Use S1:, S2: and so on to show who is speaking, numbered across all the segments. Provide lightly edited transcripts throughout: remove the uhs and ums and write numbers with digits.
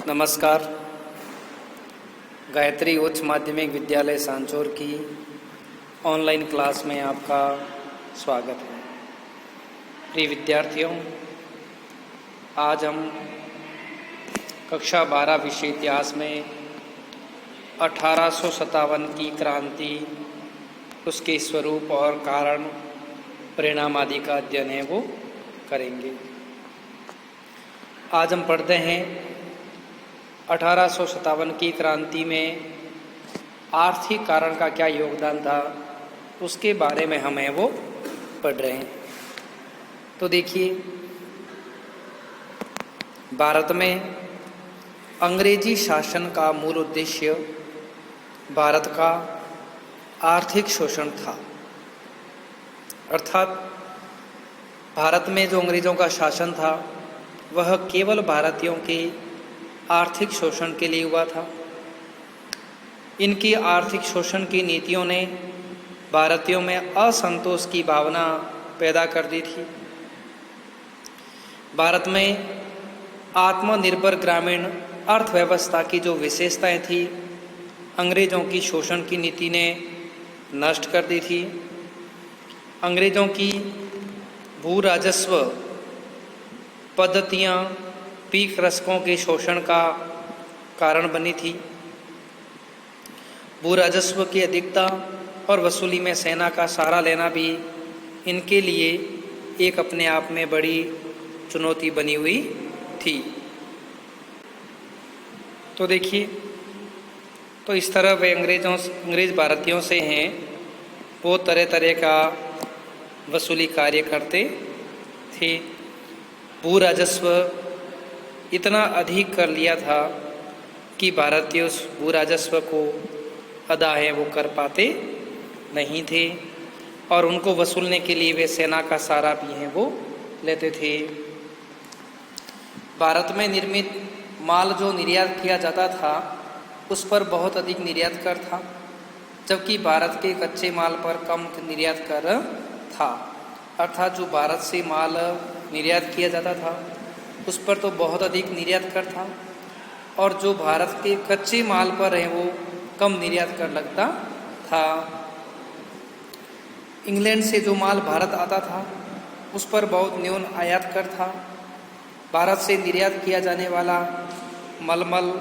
S1: नमस्कार। गायत्री उच्च माध्यमिक विद्यालय सांचौर की ऑनलाइन क्लास में आपका स्वागत है। प्रिय विद्यार्थियों, आज हम कक्षा 12 विषय इतिहास में 1857 की क्रांति, उसके स्वरूप और कारण, परिणाम आदि का अध्ययन है वो करेंगे। आज हम पढ़ते हैं 1857 की क्रांति में आर्थिक कारण का क्या योगदान था, उसके बारे में हम वो पढ़ रहे हैं। तो देखिए, भारत में अंग्रेजी शासन का मूल उद्देश्य भारत का आर्थिक शोषण था। अर्थात भारत में जो अंग्रेज़ों का शासन था वह केवल भारतीयों के आर्थिक शोषण के लिए हुआ था। इनकी आर्थिक शोषण की नीतियों ने भारतीयों में असंतोष की भावना पैदा कर दी थी। भारत में आत्मनिर्भर ग्रामीण अर्थव्यवस्था की जो विशेषताएं थी, अंग्रेज़ों की शोषण की नीति ने नष्ट कर दी थी। अंग्रेज़ों की भू राजस्व पद्धतियाँ पी कृषकों के शोषण का कारण बनी थी। भू राजस्व की अधिकता और वसूली में सेना का सहारा लेना भी इनके लिए एक अपने आप में बड़ी चुनौती बनी हुई थी। तो देखिए, तो इस तरह वे अंग्रेज भारतीयों से हैं वो तरह तरह का वसूली कार्य करते थे। भू राजस्व इतना अधिक कर लिया था कि भारतीय उस भू राजस्व को अदा है वो कर पाते नहीं थे, और उनको वसूलने के लिए वे सेना का सहारा भी है वो लेते थे। भारत में निर्मित माल जो निर्यात किया जाता था उस पर बहुत अधिक निर्यात कर था, जबकि भारत के कच्चे माल पर कम निर्यात कर था। अर्थात जो भारत से माल निर्यात किया जाता था उस पर तो बहुत अधिक निर्यात कर था, और जो भारत के कच्चे माल पर है वो कम निर्यात कर लगता था। इंग्लैंड से जो माल भारत आता था उस पर बहुत न्यून आयात कर था। भारत से निर्यात किया जाने वाला मलमल,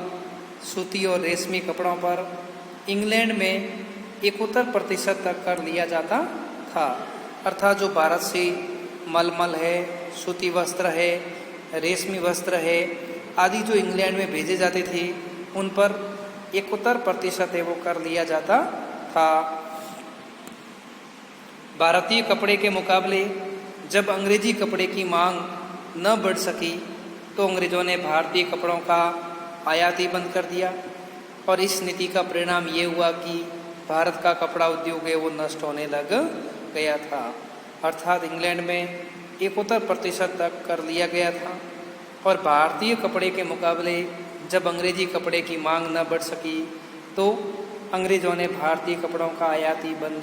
S1: सूती और रेशमी कपड़ों पर इंग्लैंड में 71% तक कर लिया जाता था। अर्थात जो भारत से मलमल है, सूती वस्त्र है, रेशमी वस्त्र है आदि जो इंग्लैंड में भेजे जाते थे उन पर 71% वो कर लिया जाता था। भारतीय कपड़े के मुकाबले जब अंग्रेजी कपड़े की मांग न बढ़ सकी तो अंग्रेज़ों ने भारतीय कपड़ों का आयात ही बंद कर दिया, और इस नीति का परिणाम ये हुआ कि भारत का कपड़ा उद्योग है वो नष्ट होने लग गया था। अर्थात इंग्लैंड में 71% तक कर लिया गया था, और भारतीय कपड़े के मुकाबले जब अंग्रेजी कपड़े की मांग न बढ़ सकी तो अंग्रेज़ों ने भारतीय कपड़ों का आयात ही बंद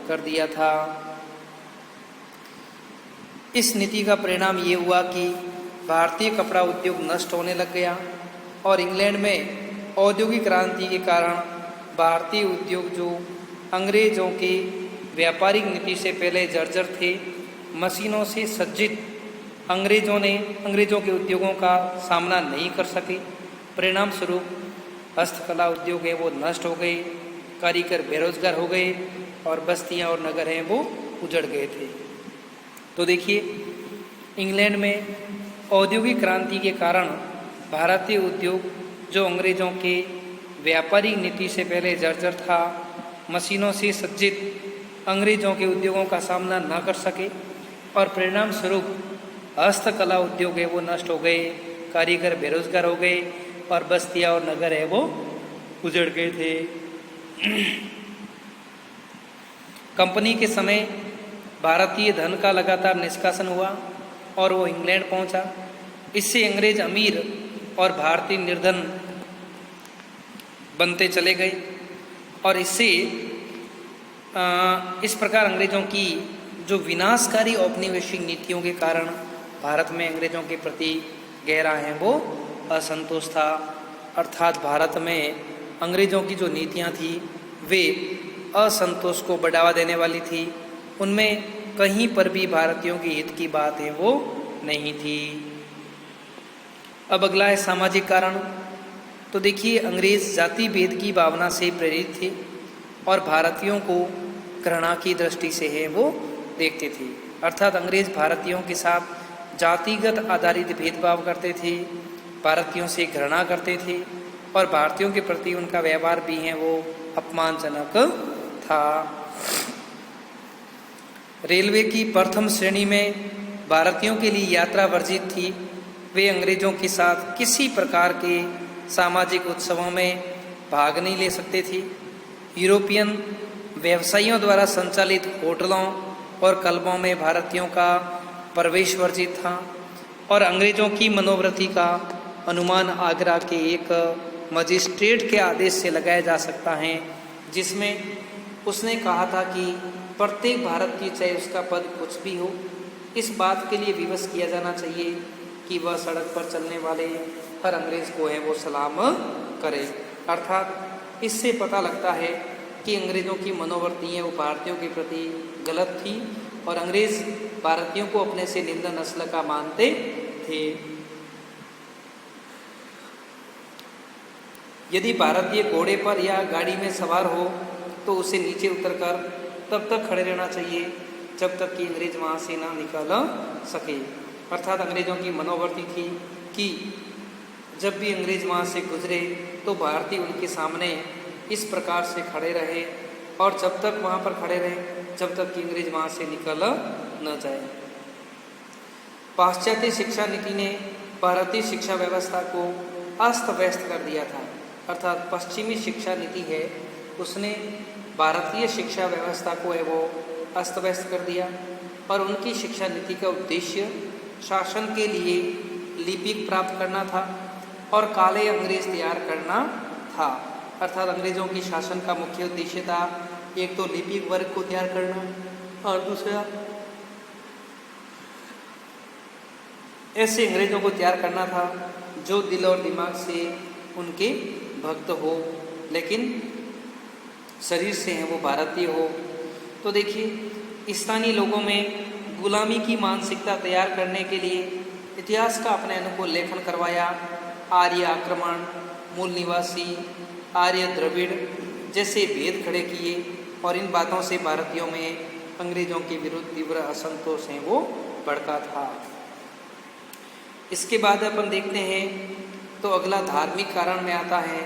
S1: कर दिया था। इस नीति का परिणाम ये हुआ कि भारतीय कपड़ा उद्योग नष्ट होने लग गया, और इंग्लैंड में औद्योगिक क्रांति के कारण भारतीय उद्योग जो अंग्रेज़ों की व्यापारिक नीति से पहले जर्जर थे, मशीनों से सज्जित अंग्रेज़ों के उद्योगों का सामना नहीं कर सके। परिणाम स्वरूप हस्तकला उद्योग है वो नष्ट हो गए, कारीगर बेरोजगार हो गए, और बस्तियां और नगर हैं वो उजड़ गए थे। तो देखिए, इंग्लैंड में औद्योगिक क्रांति के कारण भारतीय उद्योग जो अंग्रेज़ों के व्यापारिक नीति से पहले जर्जर था, मशीनों से सज्जित अंग्रेज़ों के उद्योगों का सामना न कर सके, और परिणाम स्वरूप हस्तकला उद्योग है वो नष्ट हो गए, कारीगर बेरोजगार हो गए, और बस्तियां और नगर है वो उजड़ गए थे। कंपनी के समय भारतीय धन का लगातार निष्कासन हुआ और वो इंग्लैंड पहुंचा। इससे अंग्रेज अमीर और भारतीय निर्धन बनते चले गए, और इससे इस प्रकार अंग्रेज़ों की जो विनाशकारी औपनिवेशिक नीतियों के कारण भारत में अंग्रेज़ों के प्रति गहरा है वो असंतोष था। अर्थात भारत में अंग्रेज़ों की जो नीतियाँ थी वे असंतोष को बढ़ावा देने वाली थी। उनमें कहीं पर भी भारतीयों के हित की बात है वो नहीं थी। अब अगला है सामाजिक कारण। तो देखिए, अंग्रेज़ जाति भेद की भावना से प्रेरित थे और भारतीयों को घृणा की दृष्टि से है वो देखते थे। अर्थात अंग्रेज़ भारतीयों के साथ जातिगत आधारित भेदभाव करते थे, भारतीयों से घृणा करते थे और भारतीयों के प्रति उनका व्यवहार भी है वो अपमानजनक था। रेलवे की प्रथम श्रेणी में भारतीयों के लिए यात्रा वर्जित थी। वे अंग्रेज़ों के साथ किसी प्रकार के सामाजिक उत्सवों में भाग नहीं ले सकते थे। यूरोपियन व्यवसायियों द्वारा संचालित होटलों और क्लबों में भारतीयों का प्रवेश वर्जित था और अंग्रेज़ों की मनोवृत्ति का अनुमान आगरा के एक मजिस्ट्रेट के आदेश से लगाया जा सकता है, जिसमें उसने कहा था कि प्रत्येक भारतीय, चाहे उसका पद कुछ भी हो, इस बात के लिए विवश किया जाना चाहिए कि वह सड़क पर चलने वाले हर अंग्रेज़ को है वो सलाम करे। अर्थात इससे पता लगता है कि अंग्रेज़ों की मनोवृत्ति है वो भारतीयों के प्रति गलत थी और अंग्रेज़ भारतीयों को अपने से निम्न नस्ल का मानते थे। यदि भारतीय घोड़े पर या गाड़ी में सवार हो तो उसे नीचे उतरकर तब तक खड़े रहना चाहिए जब तक कि अंग्रेज वहाँ से ना निकल सके। अर्थात अंग्रेज़ों की मनोवृत्ति थी कि जब भी अंग्रेज वहाँ से गुजरे तो भारतीय उनके सामने इस प्रकार से खड़े रहे और जब तक वहाँ पर खड़े रहे जब तक कि अंग्रेज वहाँ से निकल न जाए। पाश्चात्य शिक्षा नीति ने भारतीय शिक्षा व्यवस्था को अस्त व्यस्त कर दिया था। अर्थात पश्चिमी शिक्षा नीति है उसने भारतीय शिक्षा व्यवस्था को है वो अस्त व्यस्त कर दिया और उनकी शिक्षा नीति का उद्देश्य शासन के लिए लिपिक प्राप्त करना था और काले अंग्रेज तैयार करना था। अर्थात अंग्रेज़ों की शासन का मुख्य उद्देश्य था एक तो लिपिक वर्ग को तैयार करना और दूसरा ऐसे अंग्रेज़ों को तैयार करना था जो दिल और दिमाग से उनके भक्त हो लेकिन शरीर से हैं वो भारतीय हो। तो देखिए, स्थानीय लोगों में गुलामी की मानसिकता तैयार करने के लिए इतिहास का अपने अनुकूल लेखन करवाया। आर्य आक्रमण, मूल निवासी, आर्य द्रविड़ जैसे भेद खड़े किए और इन बातों से भारतीयों में अंग्रेज़ों के विरुद्ध तीव्र असंतोष है वो भड़का था। इसके बाद अपन देखते हैं तो अगला धार्मिक कारण में आता है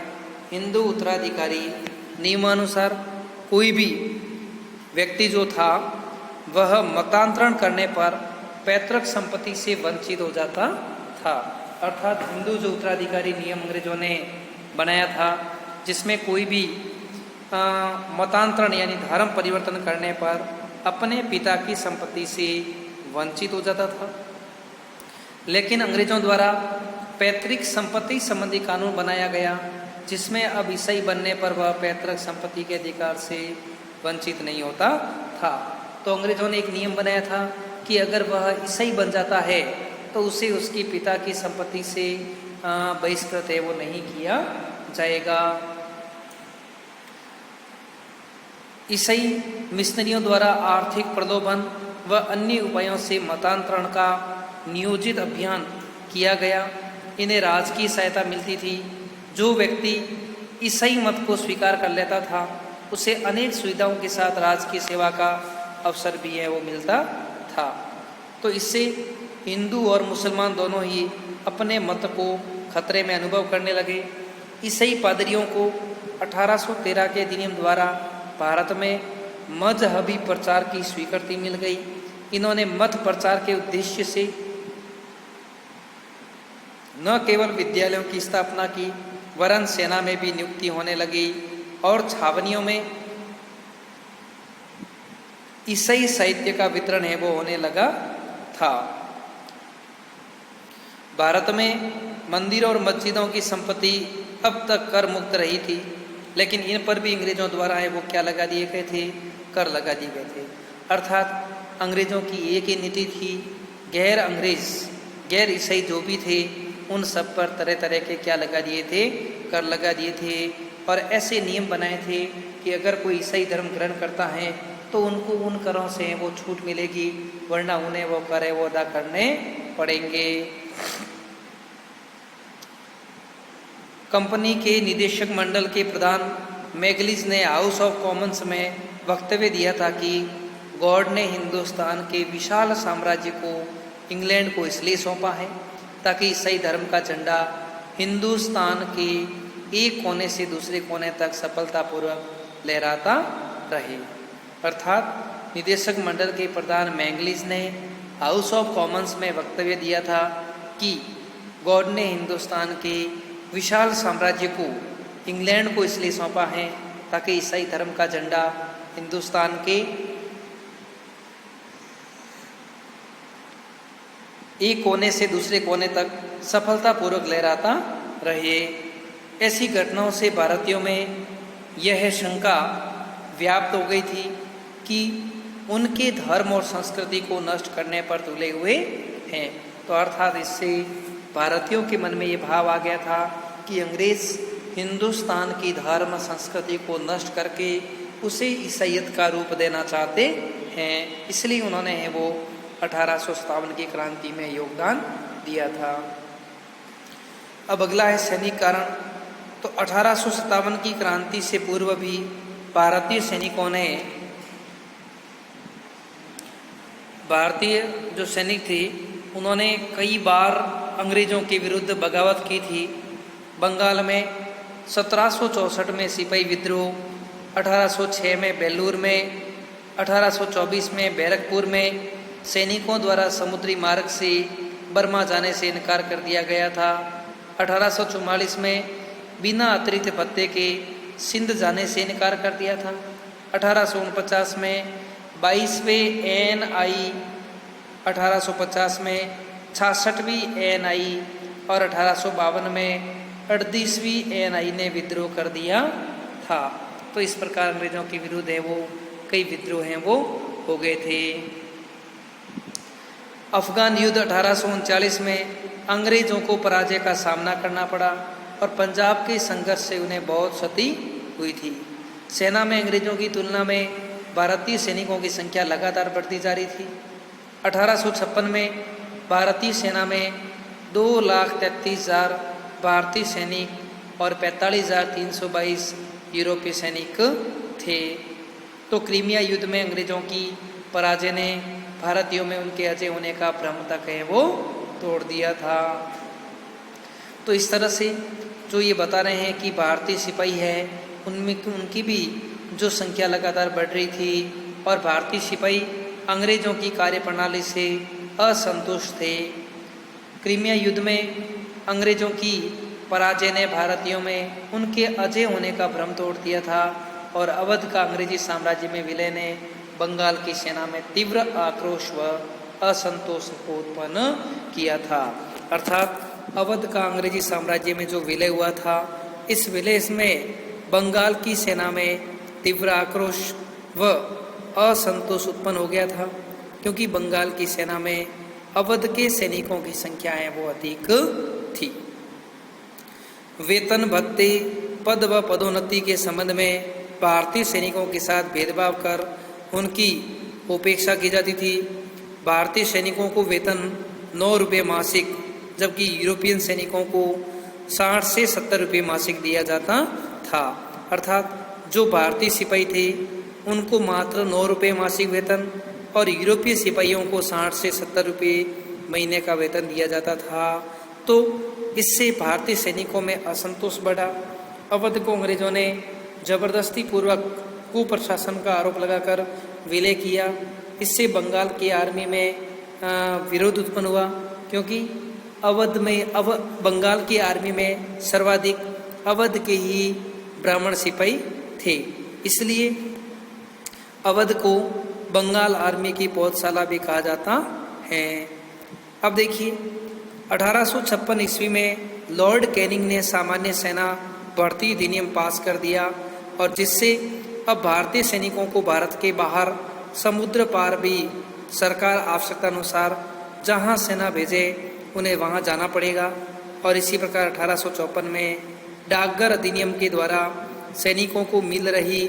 S1: हिंदू उत्तराधिकारी नियमानुसार कोई भी व्यक्ति जो था वह मतांतरण करने पर पैतृक संपत्ति से वंचित हो जाता था। अर्थात हिंदू जो उत्तराधिकारी नियम अंग्रेजों ने बनाया था जिसमें कोई भी मतांतरण यानी धर्म परिवर्तन करने पर अपने पिता की संपत्ति से वंचित हो जाता था। लेकिन अंग्रेजों द्वारा पैतृक संपत्ति संबंधी कानून बनाया गया जिसमें अब ईसाई बनने पर वह पैतृक संपत्ति के अधिकार से वंचित नहीं होता था। तो अंग्रेजों ने एक नियम बनाया था कि अगर वह ईसाई बन जाता है तो उसे उसकी पिता की संपत्ति से बहिष्कृत है वो नहीं किया जाएगा। ईसाई मिशनरियों द्वारा आर्थिक प्रलोभन व अन्य उपायों से मतांतरण का नियोजित अभियान किया गया। इन्हें राजकीय सहायता मिलती थी। जो व्यक्ति ईसाई मत को स्वीकार कर लेता था उसे अनेक सुविधाओं के साथ राजकीय सेवा का अवसर भी है वो मिलता था। तो इससे हिंदू और मुसलमान दोनों ही अपने मत को खतरे में अनुभव करने लगे। ईसाई पादरियों को 1813 के अधिनियम द्वारा भारत में मजहबी प्रचार की स्वीकृति मिल गई। इन्होंने मत प्रचार के उद्देश्य से न केवल विद्यालयों की स्थापना की वरन सेना में भी नियुक्ति होने लगी और छावनियों में ईसाई साहित्य का वितरण है वो होने लगा था। भारत में मंदिरों और मस्जिदों की संपत्ति अब तक कर मुक्त रही थी, लेकिन इन पर भी अंग्रेजों द्वारा है वो क्या लगा दिए गए थे, कर लगा दिए गए थे। अर्थात अंग्रेजों की एक ही नीति थी, गैर अंग्रेज गैर ईसाई जो भी थे उन सब पर तरह तरह के क्या लगा दिए थे, कर लगा दिए थे। और ऐसे नियम बनाए थे कि अगर कोई ईसाई धर्म ग्रहण करता है तो उनको उन करों से वो छूट मिलेगी, वरना उन्हें वो कर है वो अदा करने पड़ेंगे। कंपनी के निदेशक मंडल के प्रधान मैगलिस ने हाउस ऑफ कॉमन्स में वक्तव्य दिया था कि गॉड ने हिंदुस्तान के विशाल साम्राज्य को इंग्लैंड को इसलिए सौंपा है ताकि ईसाई धर्म का झंडा हिंदुस्तान के एक कोने से दूसरे कोने तक सफलतापूर्वक लहराता रहे। अर्थात निदेशक मंडल के प्रधान मैगलिस ने हाउस ऑफ कॉमन्स में वक्तव्य दिया था कि गॉड ने हिंदुस्तान के विशाल साम्राज्य को इंग्लैंड को इसलिए सौंपा है ताकि ईसाई धर्म का झंडा हिंदुस्तान के एक कोने से दूसरे कोने तक सफलतापूर्वक लहराता रहे। ऐसी घटनाओं से भारतीयों में यह शंका व्याप्त हो गई थी कि उनके धर्म और संस्कृति को नष्ट करने पर तुले हुए हैं। तो अर्थात इससे भारतीयों के मन में ये भाव आ गया था कि अंग्रेज हिंदुस्तान की धर्म संस्कृति को नष्ट करके उसे ईसाईयत का रूप देना चाहते हैं, इसलिए उन्होंने वो 1857 की क्रांति में योगदान दिया था। अब अगला है सैनिक कारण। तो 1857 की क्रांति से पूर्व भी भारतीय सैनिकों ने, भारतीय जो सैनिक थे उन्होंने कई बार अंग्रेजों के विरुद्ध बगावत की थी। बंगाल में 1764 में सिपाही विद्रोह, 1806 में बेलूर में, 1824 में बैरकपुर में सैनिकों द्वारा समुद्री मार्ग से बर्मा जाने से इनकार कर दिया गया था। 1844 में बिना अतिरिक्त भत्ते के सिंध जाने से इनकार कर दिया था। 1849 में 22वें NI, 1850 में 66वीं NI और 1852 में 38वीं NI ने विद्रोह कर दिया था। तो इस प्रकार अंग्रेजों के विरुद्ध है वो कई विद्रोह हैं वो हो गए थे। अफगान युद्ध 1839 में अंग्रेजों को पराजय का सामना करना पड़ा और पंजाब के संघर्ष से उन्हें बहुत क्षति हुई थी। सेना में अंग्रेजों की तुलना में भारतीय सैनिकों की संख्या लगातार बढ़ती जा रही थी। 1856 में भारतीय सेना में 2,33,000 भारतीय सैनिक और 45,322 यूरोपीय सैनिक थे। तो क्रीमिया युद्ध में अंग्रेजों की पराजय ने भारतीयों में उनके अजय होने का भ्रम तक है वो तोड़ दिया था। तो इस तरह से जो ये बता रहे हैं कि भारतीय सिपाही है उनमें उनकी भी जो संख्या लगातार बढ़ रही थी और भारतीय सिपाही अंग्रेजों की कार्यप्रणाली से असंतुष्ट थे। क्रीमिया युद्ध में अंग्रेजों की पराजय ने भारतीयों में उनके अजय होने का भ्रम तोड़ दिया था और अवध का अंग्रेजी साम्राज्य में विलय ने बंगाल की सेना में तीव्र आक्रोश व असंतोष को उत्पन्न किया था। अर्थात अवध का अंग्रेजी साम्राज्य में जो विलय हुआ था, इस विलय में बंगाल की सेना में तीव्र आक्रोश व असंतोष उत्पन्न हो गया था, क्योंकि बंगाल की सेना में अवध के सैनिकों की संख्या है वो अधिक थी। वेतन भत्ते, पद व पदोन्नति के संबंध में भारतीय सैनिकों के साथ भेदभाव कर उनकी उपेक्षा की जाती थी। भारतीय सैनिकों को वेतन 9 रुपये मासिक, जबकि यूरोपियन सैनिकों को 60 से 70 रुपये मासिक दिया जाता था। अर्थात जो भारतीय सिपाही थे उनको मात्र 9 रुपये मासिक वेतन और यूरोपीय सिपाहियों को 60 से 70 रुपये महीने का वेतन दिया जाता था। तो इससे भारतीय सैनिकों में असंतोष बढ़ा। अवध को अंग्रेजों ने जबरदस्ती पूर्वक कुप्रशासन का आरोप लगाकर विलय किया। इससे बंगाल की आर्मी में विरोध उत्पन्न हुआ, क्योंकि बंगाल की आर्मी में सर्वाधिक अवध के ही ब्राह्मण सिपाही थे। इसलिए अवध को बंगाल आर्मी की पौधशाला भी कहा जाता है। अब देखिए 1856 ईस्वी में लॉर्ड कैनिंग ने सामान्य सेना भर्ती अधिनियम पास कर दिया और जिससे अब भारतीय सैनिकों को भारत के बाहर समुद्र पार भी सरकार आवश्यकता अनुसार जहां सेना भेजे उन्हें वहां जाना पड़ेगा और इसी प्रकार 1854 में डाकघर अधिनियम के द्वारा सैनिकों को मिल रही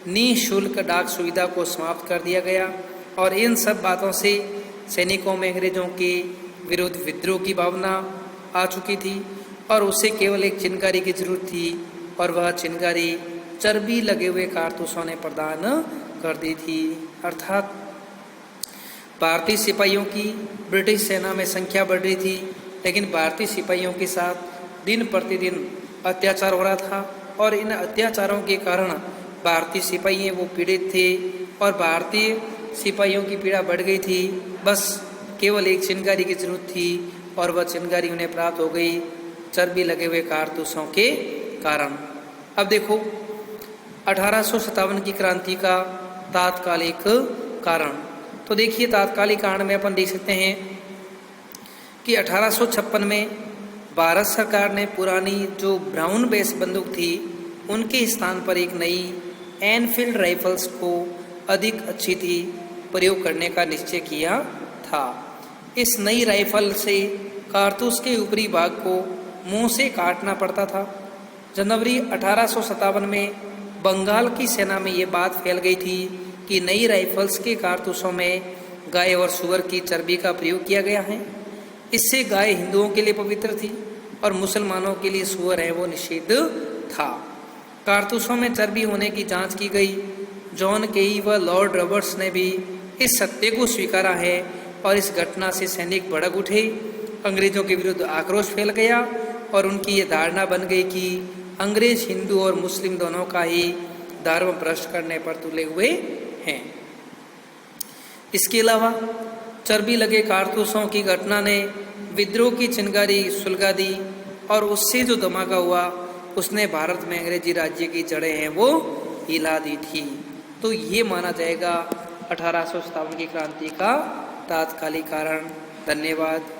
S1: निःशुल्क डाक सुविधा को समाप्त कर दिया गया। और इन सब बातों से सैनिकों में अंग्रेजों के विरुद्ध विद्रोह की भावना आ चुकी थी और उसे केवल एक चिनगारी की जरूरत थी, और वह चिनगारी चर्बी लगे हुए कारतूसों ने प्रदान कर दी थी। अर्थात भारतीय सिपाहियों की ब्रिटिश सेना में संख्या बढ़ रही थी, लेकिन भारतीय सिपाहियों के साथ दिन प्रतिदिन अत्याचार हो रहा था और इन अत्याचारों के कारण भारतीय सिपाही वो पीड़ित थे और भारतीय सिपाहियों की पीड़ा बढ़ गई थी। बस केवल एक चिनगारी की जरूरत थी और वह चिनगारी उन्हें प्राप्त हो गई चर्बी लगे हुए कारतूसों के कारण। अब देखो 1857 की क्रांति का तात्कालिक कारण। तो देखिए तात्कालिक कारण में अपन देख सकते हैं कि 1856 में भारत सरकार ने पुरानी जो ब्राउन बेस बंदूक थी उनके स्थान पर एक नई एनफील्ड राइफल्स को अधिक अच्छी थी प्रयोग करने का निश्चय किया था। इस नई राइफल से कारतूस के ऊपरी भाग को मुंह से काटना पड़ता था। जनवरी 1857 में बंगाल की सेना में ये बात फैल गई थी कि नई राइफल्स के कारतूसों में गाय और सूअर की चर्बी का प्रयोग किया गया है। इससे गाय हिंदुओं के लिए पवित्र थी और मुसलमानों के लिए सूअर है वो निषिद्ध था। कारतूसों में चर्बी होने की जांच की गई। जॉन केई व लॉर्ड रॉबर्ट्स ने भी इस सत्य को स्वीकारा है और इस घटना से सैनिक भड़क उठे। अंग्रेजों के विरुद्ध आक्रोश फैल गया और उनकी ये धारणा बन गई कि अंग्रेज हिंदू और मुस्लिम दोनों का ही धर्म भ्रष्ट करने पर तुले हुए हैं। इसके अलावा चर्बी लगे कारतूसों की घटना ने विद्रोह की चिनगारी सुलगा दी और उससे जो धमाका हुआ उसने भारत में अंग्रेजी राज्य की जड़ें हैं वो हिला दी थी। तो ये माना जाएगा 1857 की क्रांति का तात्कालिक कारण। धन्यवाद।